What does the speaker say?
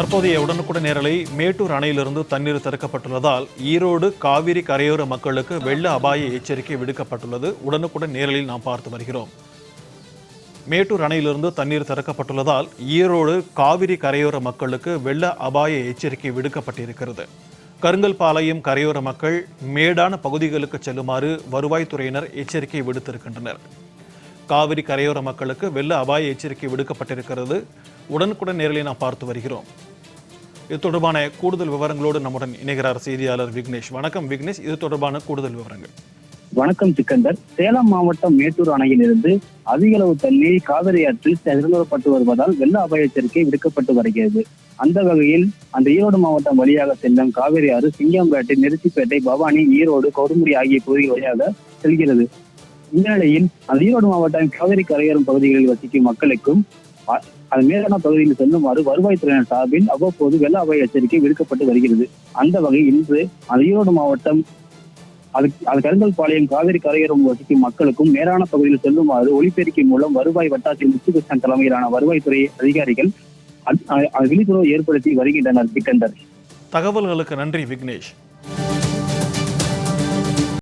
தற்போதைய உடனுக்குடன் நேரலை மேட்டூர் அணையிலிருந்து தண்ணீர் திறக்கப்பட்டுள்ளதால் ஈரோடு காவிரி கரையோர மக்களுக்கு வெள்ள அபாய எச்சரிக்கை விடுக்கப்பட்டுள்ளது. உடனுக்குடன் நேரலில் நாம் பார்த்து வருகிறோம். மேட்டூர் அணையிலிருந்து தண்ணீர் திறக்கப்பட்டுள்ளதால் ஈரோடு காவிரி கரையோர மக்களுக்கு வெள்ள அபாய எச்சரிக்கை விடுக்கப்பட்டிருக்கிறது. கருங்கல்பாளையம் கரையோர மக்கள் மேடான பகுதிகளுக்கு செல்லுமாறு வருவாய்த்துறையினர் எச்சரிக்கை விடுத்திருக்கின்றனர். காவிரி கரையோர மக்களுக்கு வெள்ள அபாய எச்சரிக்கை விடுக்கப்பட்டிருக்கிறது. உடனுக்குடன் நேரலை நாம் பார்த்து வருகிறோம். இது தொடர்பான கூடுதல் விவரங்களோடு நம்முடன் இணைகிறார் செய்தியாளர் விக்னேஷ். வணக்கம் விக்னேஷ், இது தொடர்பான கூடுதல் விவரங்கள். வணக்கம் சிக்கந்தர். சேலம் மாவட்டம் மேட்டூர் அணையிலிருந்து அதிக அளவு தண்ணீர் காவிரி ஆற்றில் திறந்துவிடப்பட்டு வருவதால் வெள்ள அபாய எச்சரிக்கை விடுக்கப்பட்டு வருகிறது. அந்த வகையில் அந்த ஈரோடு மாவட்டம் வழியாக செல்லும் காவிரி ஆறு சிங்கம்பேட்டை, நெருச்சிப்பேட்டை, பவானி, ஈரோடு, கௌதமுடி ஆகிய பகுதிகள் வழியாக செல்கிறது. இந்த நிலையில் அந்த ஈரோடு மாவட்டம் காவிரி கரையோரம் பகுதிகளில் வசிக்கும் மக்களுக்கும் அது மேலான பகுதியில் செல்லுமாறு வருவாய்த்துறையினர் சார்பில் அவ்வப்போது வெள்ள அபாய எச்சரிக்கை விடுக்கப்பட்டு வருகிறது. அந்த வகையில் இன்று அந்த ஈரோடு மாவட்டம் அது கருங்கல்பாளையம் காவிரி கரையோரம் வசிக்கும் மக்களுக்கும் மேலான பகுதியில் செல்லுமாறு ஒலிபெருக்கி மூலம் வருவாய் வட்டாட்சியர் முத்துகிருஷ்ணன் தலைமையிலான வருவாய்த்துறை அதிகாரிகள் விழிப்புணர்வு ஏற்படுத்தி வருகின்றனர். சிக்கந்தர், தகவல்களுக்கு நன்றி விக்னேஷ்.